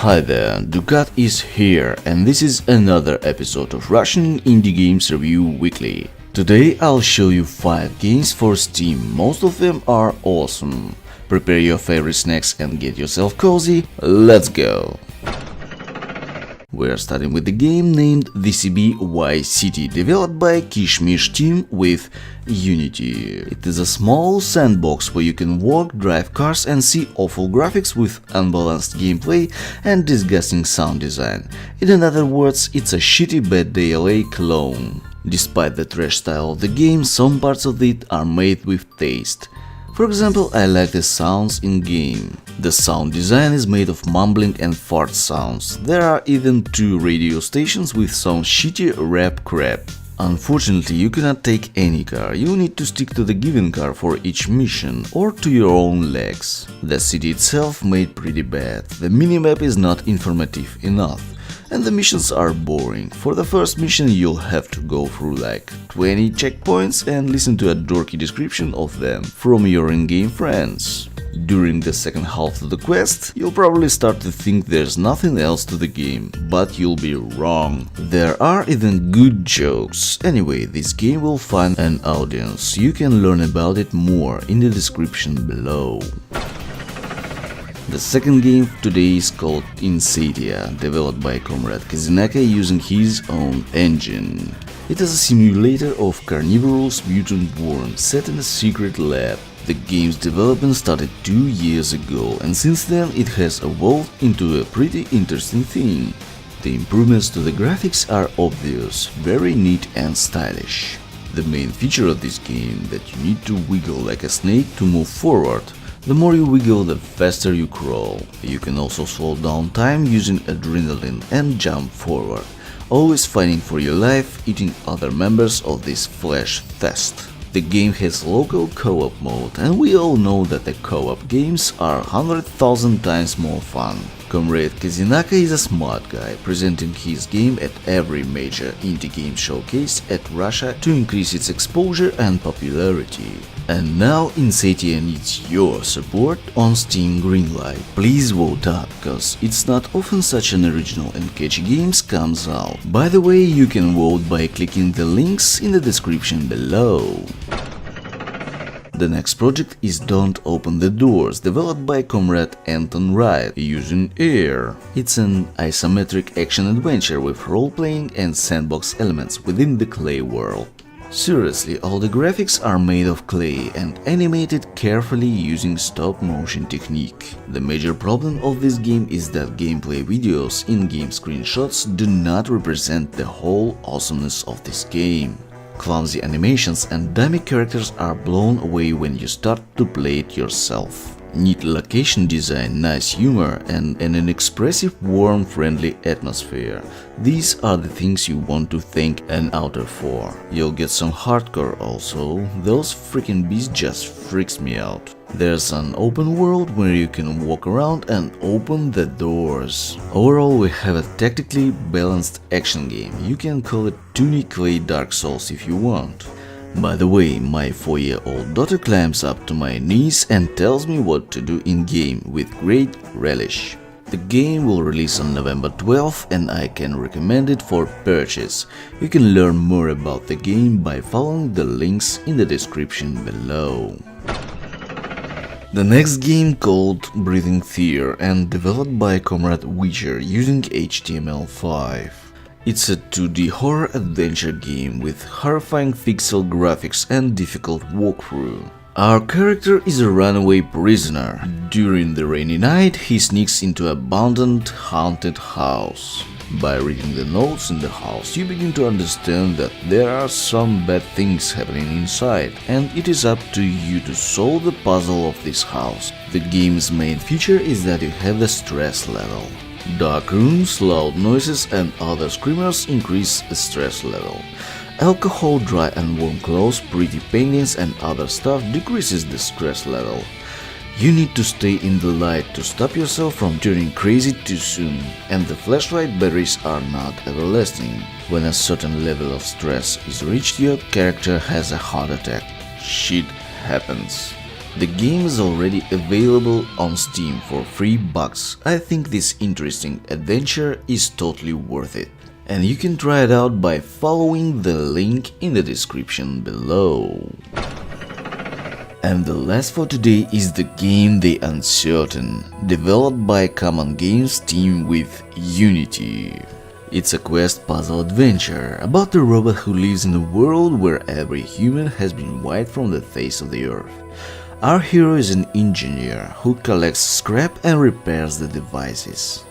Hi there, Ducat is here, and this is another episode of Russian Indie Games Review Weekly. Today I'll show you 5 games for Steam, most of them are awesome. Prepare your favorite snacks and get yourself cozy, let's go! We're starting with the game named VCB Y City, developed by Kishmish team with Unity. It is a small sandbox where you can walk, drive cars and see awful graphics with unbalanced gameplay and disgusting sound design. In other words, it's a shitty Bad Day LA clone. Despite the trash style of the game, some parts of it are made with taste. For example, I like the sounds in-game. The sound design is made of mumbling and fart sounds. There are even 2 radio stations with some shitty rap crap. Unfortunately, you cannot take any car, you need to stick to the given car for each mission, or to your own legs. The city itself made pretty bad, the minimap is not informative enough, and the missions are boring. For the first mission you'll have to go through like 20 checkpoints and listen to a dorky description of them from your in-game friends. During the second half of the quest, you'll probably start to think there's nothing else to the game, but you'll be wrong. There are even good jokes. Anyway, this game will find an audience. You can learn about it more in the description below. The second game today is called Insatia, developed by Comrade Kazinaka using his own engine. It is a simulator of carnivorous mutant worms set in a secret lab. The game's development started 2 years ago, and since then it has evolved into a pretty interesting thing. The improvements to the graphics are obvious, very neat and stylish. The main feature of this game is that you need to wiggle like a snake to move forward. The more you wiggle, the faster you crawl. You can also slow down time using adrenaline and jump forward, always fighting for your life, eating other members of this flesh fest. The game has local co-op mode, and we all know that the co-op games are 100,000 times more fun. Comrade Kazinaka is a smart guy, presenting his game at every major indie game showcase at Russia to increase its exposure and popularity. And now Insatia needs your support on Steam Greenlight. Please vote up, cause it's not often such an original and catchy games comes out. By the way, you can vote by clicking the links in the description below. The next project is Don't Open the Doors, developed by Comrade Anton Wright using Air. It's an isometric action-adventure with role-playing and sandbox elements within the clay world. Seriously, all the graphics are made of clay and animated carefully using stop-motion technique. The major problem of this game is that gameplay videos, in-game screenshots do not represent the whole awesomeness of this game. Clumsy animations and dummy characters are blown away when you start to play it yourself. Neat location design, nice humor, and an inexpressive, warm, friendly atmosphere. These are the things you want to thank an author for. You'll get some hardcore also, those freaking beasts just freaks me out. There's an open world where you can walk around and open the doors. Overall, we have a tactically balanced action game. You can call it Tunic Clay Dark Souls if you want. By the way, my 4-year-old daughter climbs up to my knees and tells me what to do in-game with great relish. The game will release on November 12th and I can recommend it for purchase. You can learn more about the game by following the links in the description below. The next game called Breathing Fear and developed by Comrade Witcher using HTML5. It's a 2D horror adventure game with horrifying pixel graphics and difficult walkthrough. Our character is a runaway prisoner. During the rainy night, he sneaks into an abandoned, haunted house. By reading the notes in the house, you begin to understand that there are some bad things happening inside, and it is up to you to solve the puzzle of this house. The game's main feature is that you have the stress level. Dark rooms, loud noises and other screamers increase the stress level. Alcohol, dry and warm clothes, pretty paintings and other stuff decreases the stress level. You need to stay in the light to stop yourself from turning crazy too soon, and the flashlight batteries are not everlasting. When a certain level of stress is reached, your character has a heart attack. Shit happens. The game is already available on Steam for $3. I think this interesting adventure is totally worth it. And you can try it out by following the link in the description below. And the last for today is the game The Uncertain, developed by Common Games team with Unity. It's a quest puzzle adventure about a robot who lives in a world where every human has been wiped from the face of the earth. Our hero is an engineer who collects scrap and repairs the devices.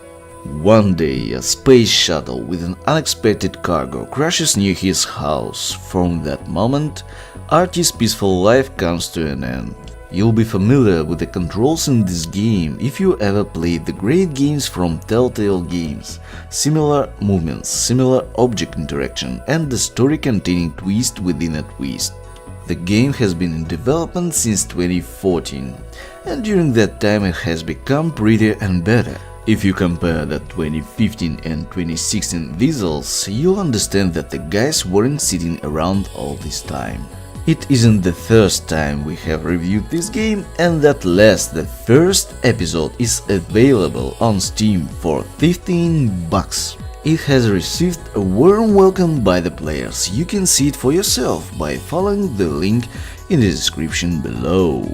One day, a space shuttle with an unexpected cargo crashes near his house. From that moment, Artie's peaceful life comes to an end. You'll be familiar with the controls in this game if you ever played the great games from Telltale Games. Similar movements, similar object interaction, and the story containing twist within a twist. The game has been in development since 2014, and during that time it has become prettier and better. If you compare the 2015 and 2016 visuals, you'll understand that the guys weren't sitting around all this time. It isn't the first time we have reviewed this game, and at last the first episode is available on Steam for $15. It has received a warm welcome by the players. You can see it for yourself by following the link in the description below.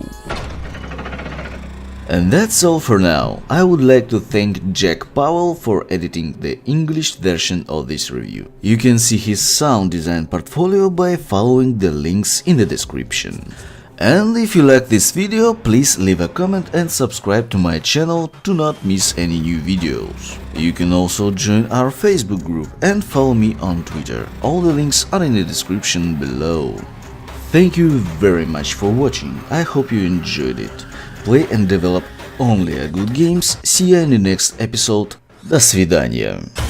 And that's all for now. I would like to thank Jack Powell for editing the English version of this review. You can see his sound design portfolio by following the links in the description. And if you like this video, please leave a comment and subscribe to my channel to not miss any new videos. You can also join our Facebook group and follow me on Twitter. All the links are in the description below. Thank you very much for watching. I hope you enjoyed it. Play and develop only good games. See you in the next episode. До свидания.